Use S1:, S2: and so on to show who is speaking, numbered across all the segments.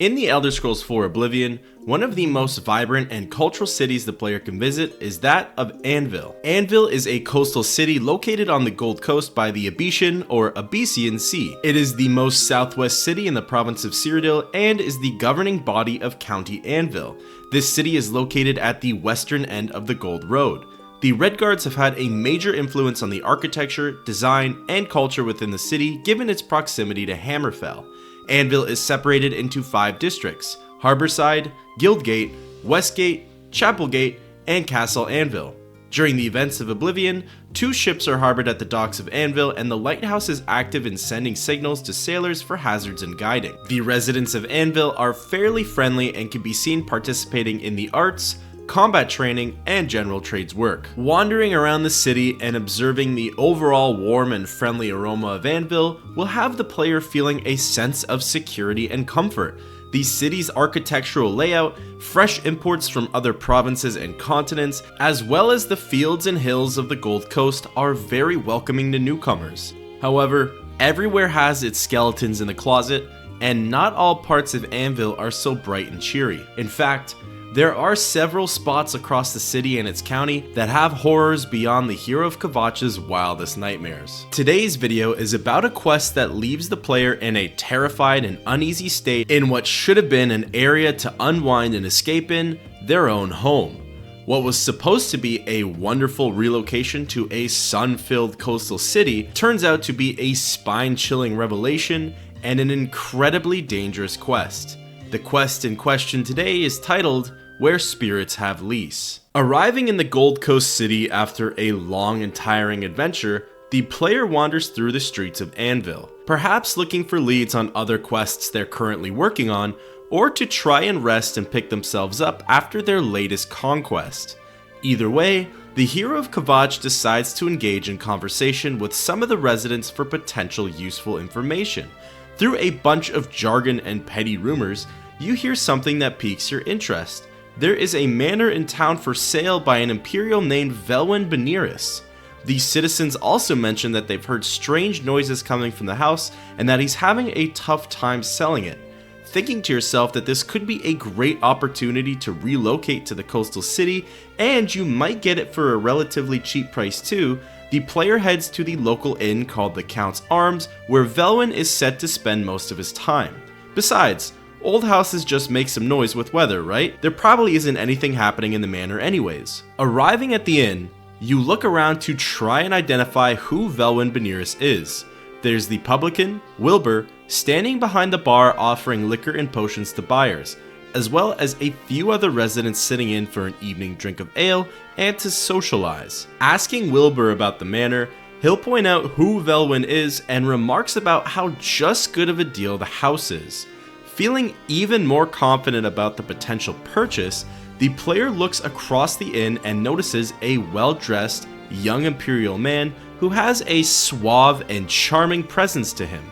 S1: In the Elder Scrolls IV Oblivion, one of the most vibrant and cultural cities the player can visit is that of Anvil. Anvil is a coastal city located on the Gold Coast by the Abesian or Abesian Sea. It is the most southwest city in the province of Cyrodiil and is the governing body of County Anvil. This city is located at the western end of the Gold Road. The Redguards have had a major influence on the architecture, design, and culture within the city given its proximity to Hammerfell. Anvil is separated into 5 districts: Harborside, Guildgate, Westgate, Chapelgate, and Castle Anvil. During the events of Oblivion, 2 ships are harbored at the docks of Anvil, and the lighthouse is active in sending signals to sailors for hazards and guiding. The residents of Anvil are fairly friendly and can be seen participating in the arts, combat training, and general trades work. Wandering around the city and observing the overall warm and friendly aroma of Anvil will have the player feeling a sense of security and comfort. The city's architectural layout, fresh imports from other provinces and continents, as well as the fields and hills of the Gold Coast are very welcoming to newcomers. However, everywhere has its skeletons in the closet, and not all parts of Anvil are so bright and cheery. In fact, there are several spots across the city and its county that have horrors beyond the hero of Kvatch's wildest nightmares. Today's video is about a quest that leaves the player in a terrified and uneasy state in what should have been an area to unwind and escape in, their own home. What was supposed to be a wonderful relocation to a sun-filled coastal city turns out to be a spine-chilling revelation and an incredibly dangerous quest. The quest in question today is titled Where Spirits Have Lease. Arriving in the Gold Coast city after a long and tiring adventure, the player wanders through the streets of Anvil, perhaps looking for leads on other quests they're currently working on, or to try and rest and pick themselves up after their latest conquest. Either way, the hero of Kvatch decides to engage in conversation with some of the residents for potential useful information. Through a bunch of jargon and petty rumors, you hear something that piques your interest. There is a manor in town for sale by an imperial named Vwin Benirus. The citizens also mention that they've heard strange noises coming from the house and that he's having a tough time selling it. Thinking to yourself that this could be a great opportunity to relocate to the coastal city, and you might get it for a relatively cheap price too, the player heads to the local inn called the Count's Arms, where Vwin is said to spend most of his time. Besides, old houses just make some noise with weather, right? There probably isn't anything happening in the manor anyways. Arriving at the inn, you look around to try and identify who Vwin Benirus is. There's the publican, Wilbur, standing behind the bar offering liquor and potions to buyers, as well as a few other residents sitting in for an evening drink of ale and to socialize. Asking Wilbur about the manor, he'll point out who Vwin is and remarks about how just good of a deal the house is. Feeling even more confident about the potential purchase, the player looks across the inn and notices a well-dressed, young imperial man who has a suave and charming presence to him.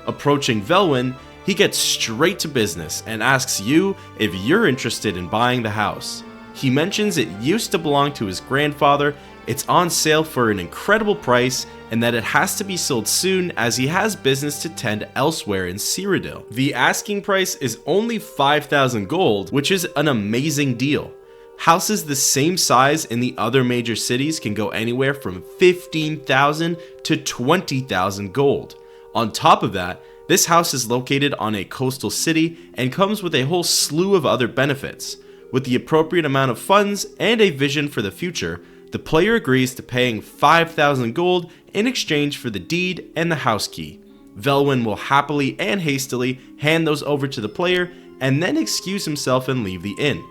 S1: Approaching Vwin, he gets straight to business and asks you if you're interested in buying the house. He mentions it used to belong to his grandfather, it's on sale for an incredible price, and that it has to be sold soon as he has business to tend elsewhere in Cyrodiil. The asking price is only 5,000 gold, which is an amazing deal. Houses the same size in the other major cities can go anywhere from 15,000 to 20,000 gold. On top of that, this house is located on a coastal city and comes with a whole slew of other benefits. With the appropriate amount of funds and a vision for the future, the player agrees to paying 5,000 gold in exchange for the deed and the house key. Vwin will happily and hastily hand those over to the player and then excuse himself and leave the inn.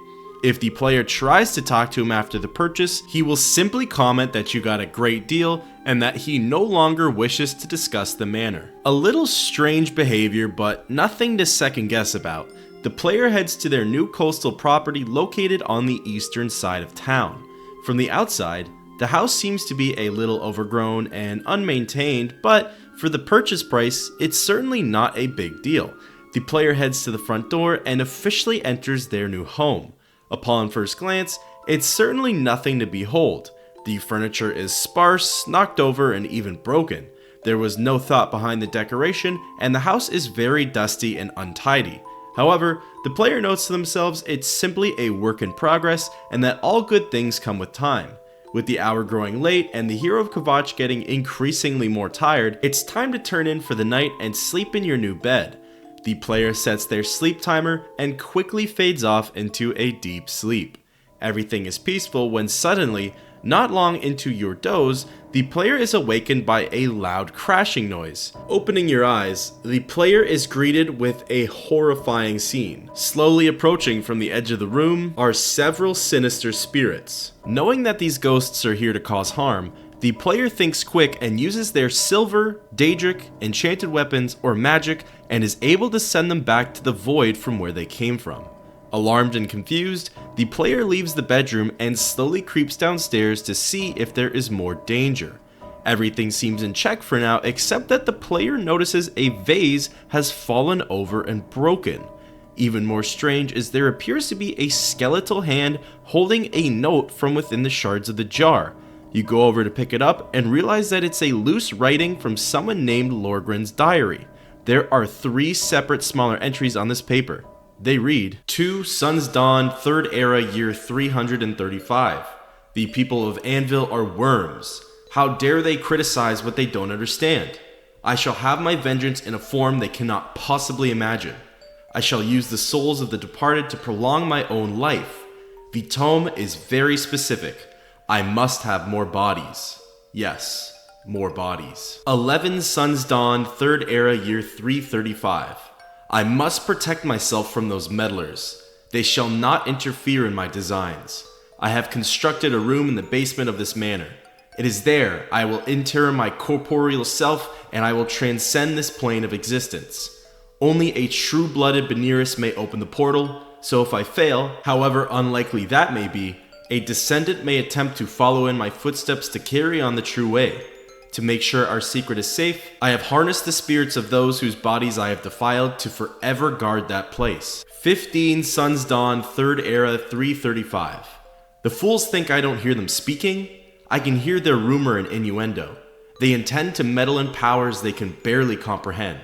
S1: If the player tries to talk to him after the purchase, he will simply comment that you got a great deal and that he no longer wishes to discuss the manor. A little strange behavior, but nothing to second guess about. The player heads to their new coastal property located on the eastern side of town. From the outside, the house seems to be a little overgrown and unmaintained, but for the purchase price, it's certainly not a big deal. The player heads to the front door and officially enters their new home. Upon first glance, it's certainly nothing to behold. The furniture is sparse, knocked over, and even broken. There was no thought behind the decoration, and the house is very dusty and untidy. However, the player notes to themselves it's simply a work in progress and that all good things come with time. With the hour growing late and the hero of Kvatch getting increasingly more tired, it's time to turn in for the night and sleep in your new bed. The player sets their sleep timer and quickly fades off into a deep sleep. Everything is peaceful when suddenly, not long into your doze, the player is awakened by a loud crashing noise. Opening your eyes, the player is greeted with a horrifying scene. Slowly approaching from the edge of the room are several sinister spirits. Knowing that these ghosts are here to cause harm, the player thinks quick and uses their silver, daedric, enchanted weapons, or magic and is able to send them back to the void from where they came from. Alarmed and confused, the player leaves the bedroom and slowly creeps downstairs to see if there is more danger. Everything seems in check for now except that the player notices a vase has fallen over and broken. Even more strange is there appears to be a skeletal hand holding a note from within the shards of the jar. You go over to pick it up and realize that it's a loose writing from someone named Lorren's diary. There are 3 separate smaller entries on this paper. They read, "To Sun's Dawn, 3rd Era, year 335. The people of Anvil are worms. How dare they criticize what they don't understand? I shall have my vengeance in a form they cannot possibly imagine. I shall use the souls of the departed to prolong my own life. The tome is very specific. I must have more bodies. Yes, more bodies. 11 Sun's Dawn, 3rd Era, year 335. I must protect myself from those meddlers. They shall not interfere in my designs. I have constructed a room in the basement of this manor. It is there I will inter my corporeal self and I will transcend this plane of existence. Only a true-blooded Benirus may open the portal, so if I fail, however unlikely that may be, a descendant may attempt to follow in my footsteps to carry on the true way. To make sure our secret is safe, I have harnessed the spirits of those whose bodies I have defiled to forever guard that place. 15 Sun's Dawn, 3rd Era, 335. The fools think I don't hear them speaking. I can hear their rumor and innuendo. They intend to meddle in powers they can barely comprehend.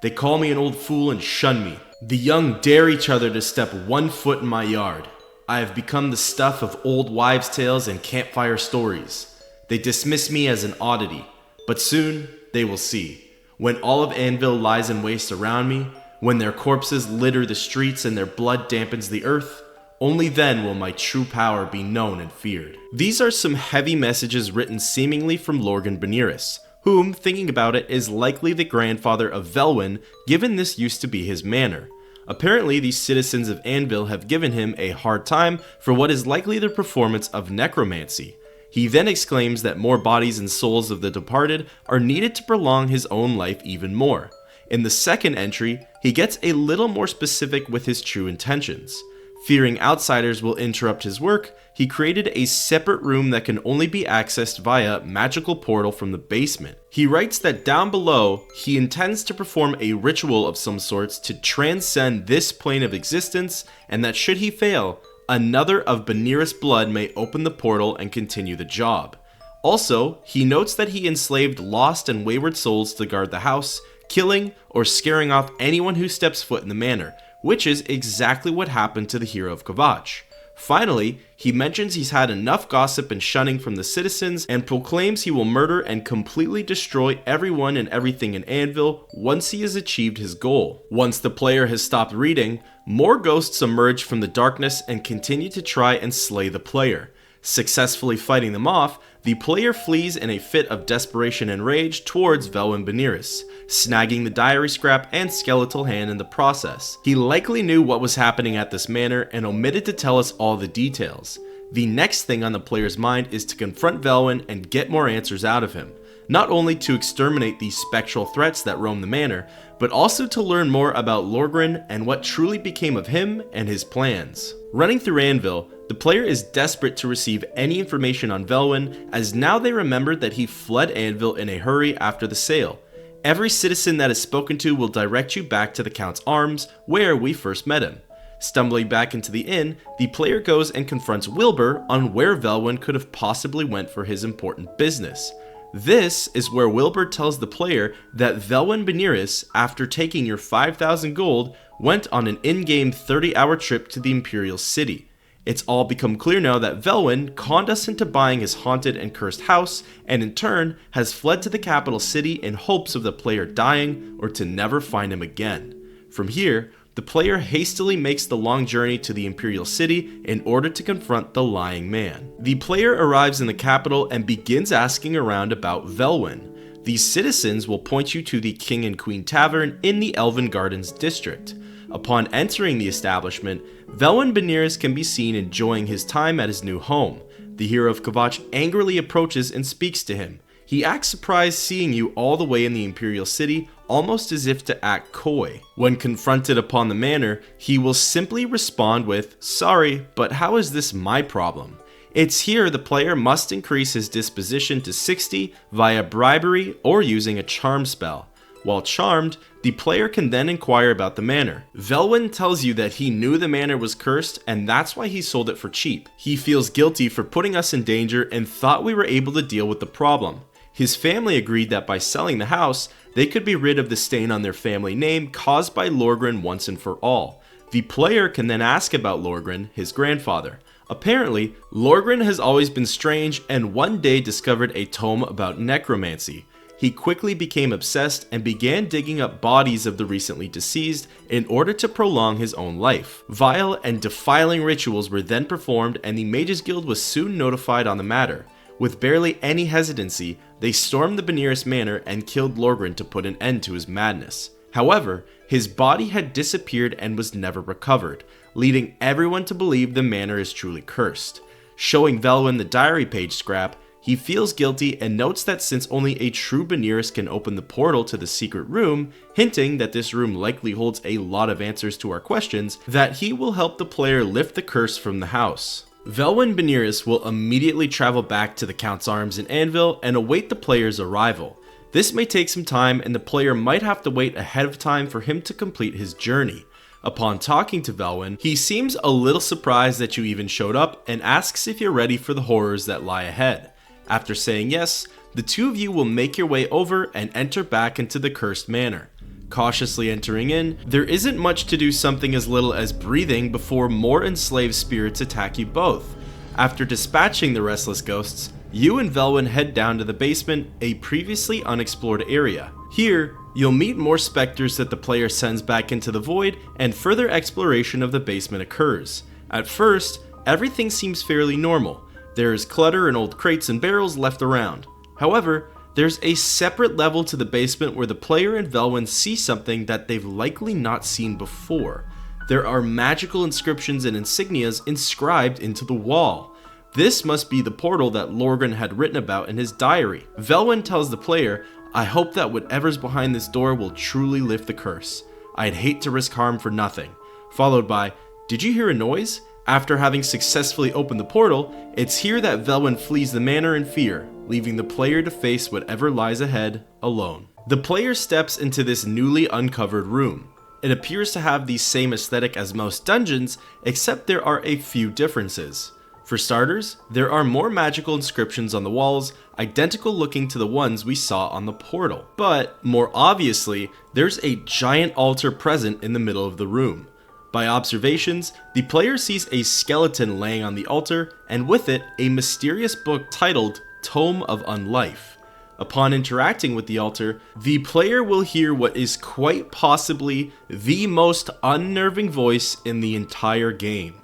S1: They call me an old fool and shun me. The young dare each other to step 1 foot in my yard. I have become the stuff of old wives' tales and campfire stories. They dismiss me as an oddity. But soon, they will see. When all of Anvil lies in waste around me, when their corpses litter the streets and their blood dampens the earth, only then will my true power be known and feared. These are some heavy messages written seemingly from Lorren Benirus, whom, thinking about it, is likely the grandfather of Vwin, given this used to be his manor. Apparently, these citizens of Anvil have given him a hard time for what is likely the performance of necromancy. He then exclaims that more bodies and souls of the departed are needed to prolong his own life even more. In the second entry, he gets a little more specific with his true intentions. Fearing outsiders will interrupt his work, he created a separate room that can only be accessed via magical portal from the basement. He writes that down below, he intends to perform a ritual of some sorts to transcend this plane of existence, and that should he fail, another of Benirus' blood may open the portal and continue the job. Also, he notes that he enslaved lost and wayward souls to guard the house, killing or scaring off anyone who steps foot in the manor, which is exactly what happened to the hero of Kvatch. Finally, he mentions he's had enough gossip and shunning from the citizens and proclaims he will murder and completely destroy everyone and everything in Anvil once he has achieved his goal. Once the player has stopped reading, more ghosts emerge from the darkness and continue to try and slay the player. Successfully fighting them off, the player flees in a fit of desperation and rage towards Vwin Benirus, snagging the diary scrap and skeletal hand in the process. He likely knew what was happening at this manor and omitted to tell us all the details. The next thing on the player's mind is to confront Vwin and get more answers out of him, not only to exterminate the spectral threats that roam the manor, but also to learn more about Lorren and what truly became of him and his plans. Running through Anvil, the player is desperate to receive any information on Vwin, as now they remembered that he fled Anvil in a hurry after the sale. Every citizen that is spoken to will direct you back to the Count's Arms, where we first met him. Stumbling back into the inn, the player goes and confronts Wilbur on where Vwin could have possibly went for his important business. This is where Wilbur tells the player that Vwin Benirus, after taking your 5,000 gold, went on an in-game 30-hour trip to the Imperial City. It's all become clear now that Vwin conned us into buying his haunted and cursed house, and in turn has fled to the capital city in hopes of the player dying or to never find him again. From here, the player hastily makes the long journey to the Imperial City in order to confront the lying man. The player arrives in the capital and begins asking around about Vwin. These citizens will point you to the King and Queen Tavern in the Elven Gardens district. Upon entering the establishment, Vwin Benirus can be seen enjoying his time at his new home. The hero of Kvatch angrily approaches and speaks to him. He acts surprised seeing you all the way in the Imperial City, almost as if to act coy. When confronted upon the manor, he will simply respond with, "Sorry, but how is this my problem?" It's here the player must increase his disposition to 60 via bribery or using a charm spell. While charmed, the player can then inquire about the manor. Vwin tells you that he knew the manor was cursed and that's why he sold it for cheap. He feels guilty for putting us in danger and thought we were able to deal with the problem. His family agreed that by selling the house, they could be rid of the stain on their family name caused by Lorren once and for all. The player can then ask about Lorren, his grandfather. Apparently, Lorren has always been strange and one day discovered a tome about necromancy. He quickly became obsessed and began digging up bodies of the recently deceased in order to prolong his own life. Vile and defiling rituals were then performed and the Mages Guild was soon notified on the matter. With barely any hesitancy, they stormed the Benirus manor and killed Lorren to put an end to his madness. However, his body had disappeared and was never recovered, leading everyone to believe the manor is truly cursed. Showing Vwin the diary page scrap, he feels guilty and notes that since only a true Benirus can open the portal to the secret room, hinting that this room likely holds a lot of answers to our questions, that he will help the player lift the curse from the house. Vwin Benirus will immediately travel back to the Count's Arms in Anvil and await the player's arrival. This may take some time and the player might have to wait ahead of time for him to complete his journey. Upon talking to Vwin, he seems a little surprised that you even showed up and asks if you're ready for the horrors that lie ahead. After saying yes, the two of you will make your way over and enter back into the cursed manor. Cautiously entering in, there isn't much to do something as little as breathing before more enslaved spirits attack you both. After dispatching the restless ghosts, you and Vwin head down to the basement, a previously unexplored area. Here, you'll meet more specters that the player sends back into the void and further exploration of the basement occurs. At first, everything seems fairly normal. There is clutter and old crates and barrels left around. However, there's a separate level to the basement where the player and Vwin see something that they've likely not seen before. There are magical inscriptions and insignias inscribed into the wall. This must be the portal that Lorren had written about in his diary. Vwin tells the player, "I hope that whatever's behind this door will truly lift the curse. I'd hate to risk harm for nothing." Followed by, "Did you hear a noise?" After having successfully opened the portal, it's here that Vwin flees the manor in fear, leaving the player to face whatever lies ahead alone. The player steps into this newly uncovered room. It appears to have the same aesthetic as most dungeons, except there are a few differences. For starters, there are more magical inscriptions on the walls, identical looking to the ones we saw on the portal. But, more obviously, there's a giant altar present in the middle of the room. By observations, the player sees a skeleton laying on the altar, and with it, a mysterious book titled Tome of Unlife. Upon interacting with the altar, the player will hear what is quite possibly the most unnerving voice in the entire game.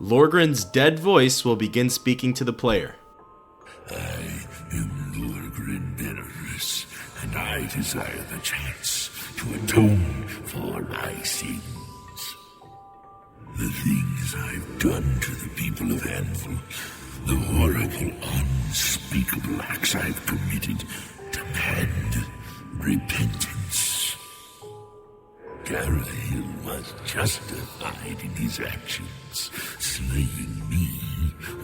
S1: Lorren's dead voice will begin speaking to the player.
S2: "I am Lorren Benirus, and I desire the chance to atone for my sins. The things I've done to the people of Anvil, the horrible, unspeakable acts I've committed, demand repentance." Gareth was justified in his actions. Slaying me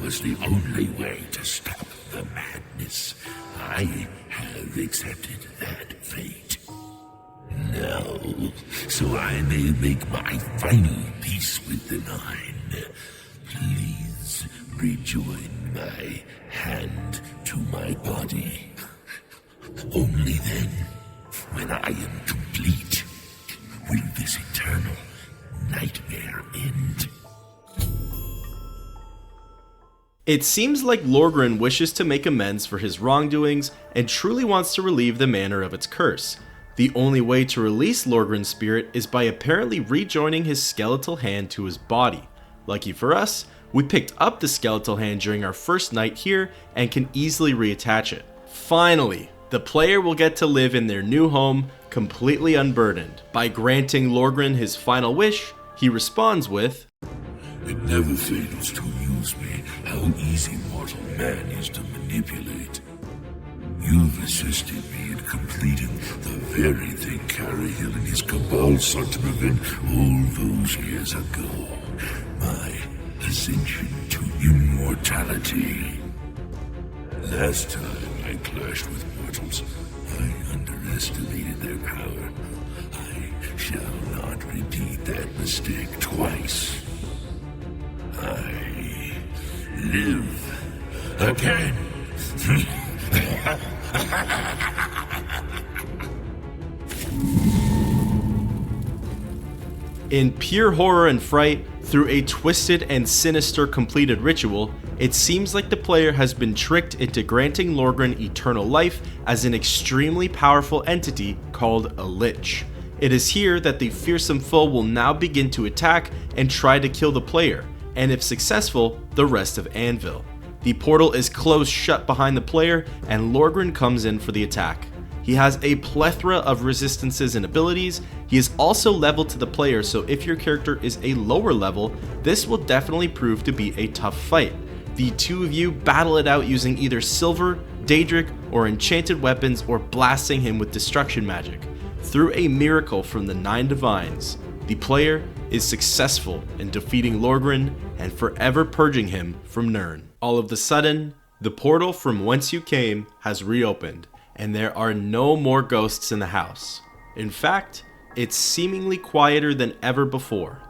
S2: was the only way to stop the madness. I have accepted that fate. Now, so I may make my final peace with the Nine, please rejoin my hand to my body. Only then, when I am complete, will this eternal
S1: It seems like Lorren wishes to make amends for his wrongdoings and truly wants to relieve the manor of its curse. The only way to release Lorren's spirit is by apparently rejoining his skeletal hand to his body. Lucky for us, we picked up the skeletal hand during our first night here and can easily reattach it. Finally, the player will get to live in their new home completely unburdened. By granting Lorren his final wish, he responds with,
S2: "It never fails to amuse me how easy mortal man is to manipulate. You've assisted me in completing the very thing Carahill and his cabal sought to prevent all those years ago. My ascension to immortality. Last time I clashed with mortals, I underestimated their power. I shall not repeat that mistake twice. I live again."
S1: In pure horror and fright, through a twisted and sinister completed ritual, it seems like the player has been tricked into granting Lorren eternal life as an extremely powerful entity called a lich. It is here that the fearsome foe will now begin to attack and try to kill the player, and if successful, the rest of Anvil. The portal is closed shut behind the player, and Lorren comes in for the attack. He has a plethora of resistances and abilities. He is also leveled to the player, so if your character is a lower level, this will definitely prove to be a tough fight. The two of you battle it out using either silver, daedric, or enchanted weapons, or blasting him with destruction magic. Through a miracle from the 9 divines, the player is successful in defeating Lorren and forever purging him from Nirn. All of a sudden, the portal from whence you came has reopened, and there are no more ghosts in the house. In fact, it's seemingly quieter than ever before.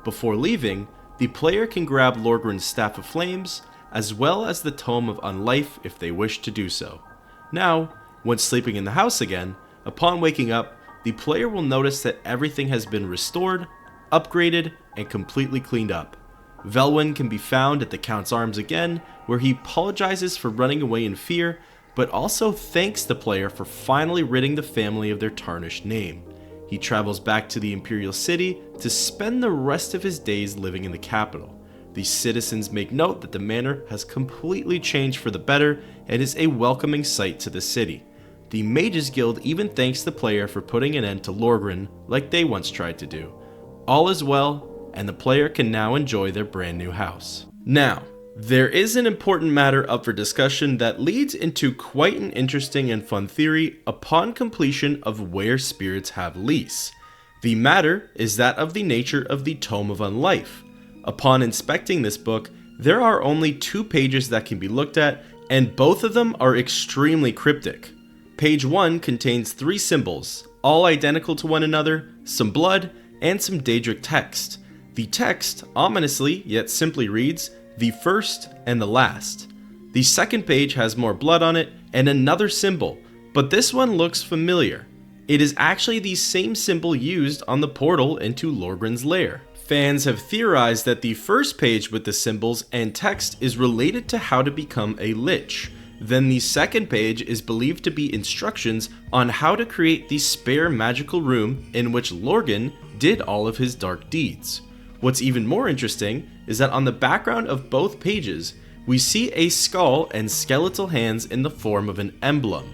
S1: Before leaving, the player can grab Lorren's Staff of Flames, as well as the Tome of Unlife if they wish to do so. Now, when sleeping in the house again, upon waking up, the player will notice that everything has been restored, upgraded, and completely cleaned up. Vwin can be found at the Count's Arms again, where he apologizes for running away in fear, but also thanks the player for finally ridding the family of their tarnished name. He travels back to the Imperial City to spend the rest of his days living in the capital. The citizens make note that the manor has completely changed for the better and is a welcoming sight to the city. The Mages Guild even thanks the player for putting an end to Lorren like they once tried to do. All is well, and the player can now enjoy their brand new house. Now, there is an important matter up for discussion that leads into quite an interesting and fun theory upon completion of where spirits have lease. The matter is that of the nature of the Tome of Unlife. Upon inspecting this book, there are only 2 pages that can be looked at, and both of them are extremely cryptic. Page 1 contains 3 symbols, all identical to one another, some blood, and some daedric text. The text, ominously yet simply reads, "The first and the last." The second page has more blood on it and another symbol, but this one looks familiar. It is actually the same symbol used on the portal into Lorren's lair. Fans have theorized that the first page with the symbols and text is related to how to become a lich. Then the second page is believed to be instructions on how to create the spare magical room in which Lorren did all of his dark deeds. What's even more interesting is that on the background of both pages, we see a skull and skeletal hands in the form of an emblem.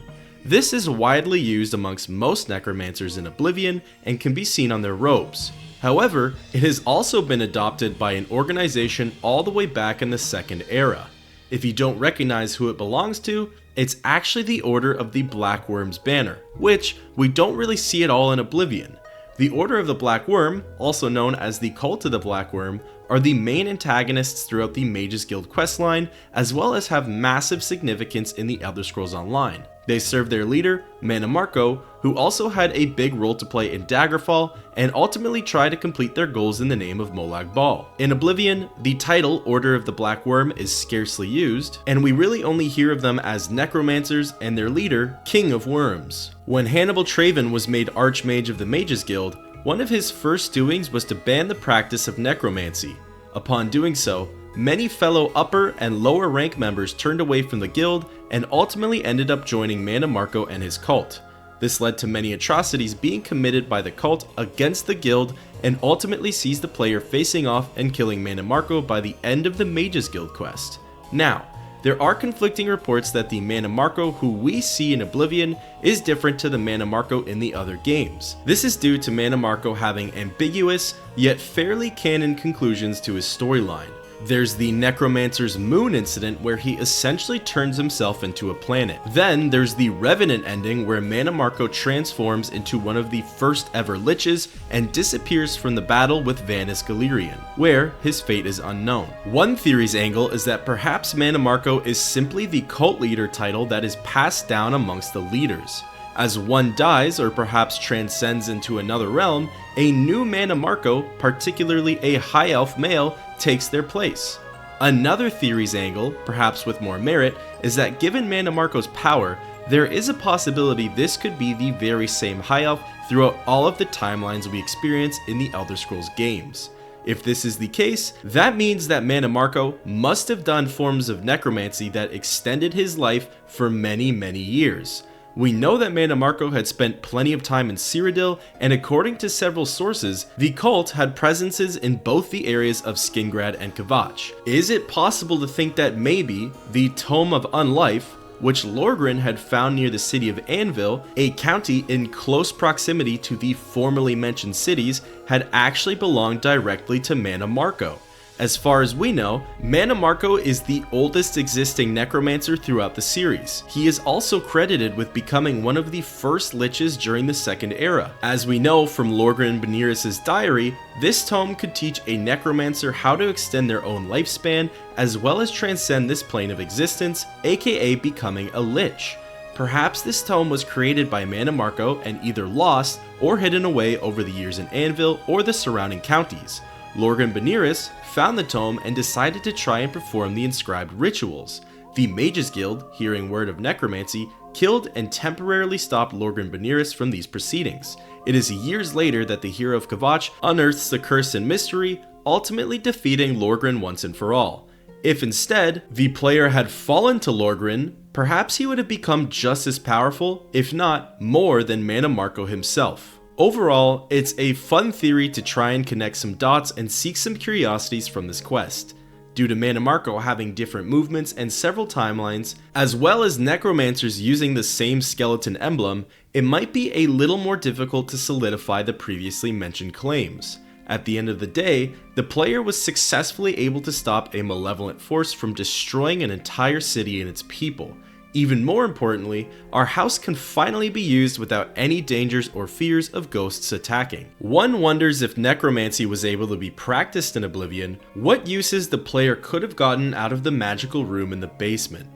S1: This is widely used amongst most necromancers in Oblivion and can be seen on their robes. However, it has also been adopted by an organization all the way back in the Second Era. If you don't recognize who it belongs to, it's actually the Order of the Black Worm's banner, which we don't really see at all in Oblivion. The Order of the Black Worm, also known as the Cult of the Black Worm, are the main antagonists throughout the Mages Guild questline, as well as have massive significance in the Elderscrolls Online. They serve their leader, Mana Marco, who also had a big role to play in Daggerfall, and ultimately try to complete their goals in the name of Molag Bal. In Oblivion, the title Order of the Black Worm is scarcely used, and we really only hear of them as necromancers and their leader, King of Worms. When Hannibal Traven was made Archmage of the Mages Guild, one of his first doings was to ban the practice of necromancy. Upon doing so, many fellow upper and lower rank members turned away from the guild and ultimately ended up joining Mana Marco and his cult. This led to many atrocities being committed by the cult against the guild and ultimately sees the player facing off and killing Mana Marco by the end of the Mages Guild quest. Now, there are conflicting reports that the Mana Marco who we see in Oblivion is different to the Mana Marco in the other games. This is due to Mana Marco having ambiguous, yet fairly canon conclusions to his storyline. There's the Necromancer's Moon incident where he essentially turns himself into a planet. Then there's the Revenant ending where Mana Marco transforms into one of the first ever liches and disappears from the battle with Vanus Galerion, where his fate is unknown. One theory's angle is that perhaps Mana Marco is simply the cult leader title that is passed down amongst the leaders. As one dies or perhaps transcends into another realm, a new Mana Marco, particularly a high elf male, takes their place. Another theory's angle, perhaps with more merit, is that given Mana Marco's power, there is a possibility this could be the very same high elf throughout all of the timelines we experience in the Elder Scrolls games. If this is the case, that means that Mana Marco must have done forms of necromancy that extended his life for many years. We know that Mana Marco had spent plenty of time in Cyrodiil, and according to several sources, the cult had presences in both the areas of Skingrad and Kvatch. Is it possible to think that maybe the Tome of Unlife, which Lorren had found near the city of Anvil, a county in close proximity to the formerly mentioned cities, had actually belonged directly to Mana Marco? As far as we know, Mana Marco is the oldest existing necromancer throughout the series. He is also credited with becoming one of the first liches during the Second Era. As we know from Lorren Benirus' diary, this tome could teach a necromancer how to extend their own lifespan, as well as transcend this plane of existence, aka becoming a lich. Perhaps this tome was created by Mana Marco and either lost or hidden away over the years in Anvil or the surrounding counties. Lorren Benirus found the tome and decided to try and perform the inscribed rituals. The Mages Guild, hearing word of necromancy, killed and temporarily stopped Lorren Benirus from these proceedings. It is years later that the hero of Kvatch unearths the curse and mystery, ultimately defeating Lorren once and for all. If instead, the player had fallen to Lorren, perhaps he would have become just as powerful, if not more than Mana Marco himself. Overall, it's a fun theory to try and connect some dots and seek some curiosities from this quest. Due to Mana Marco having different movements and several timelines, as well as necromancers using the same skeleton emblem, it might be a little more difficult to solidify the previously mentioned claims. At the end of the day, the player was successfully able to stop a malevolent force from destroying an entire city and its people. Even more importantly, our house can finally be used without any dangers or fears of ghosts attacking. One wonders if necromancy was able to be practiced in Oblivion, what uses the player could have gotten out of the magical room in the basement.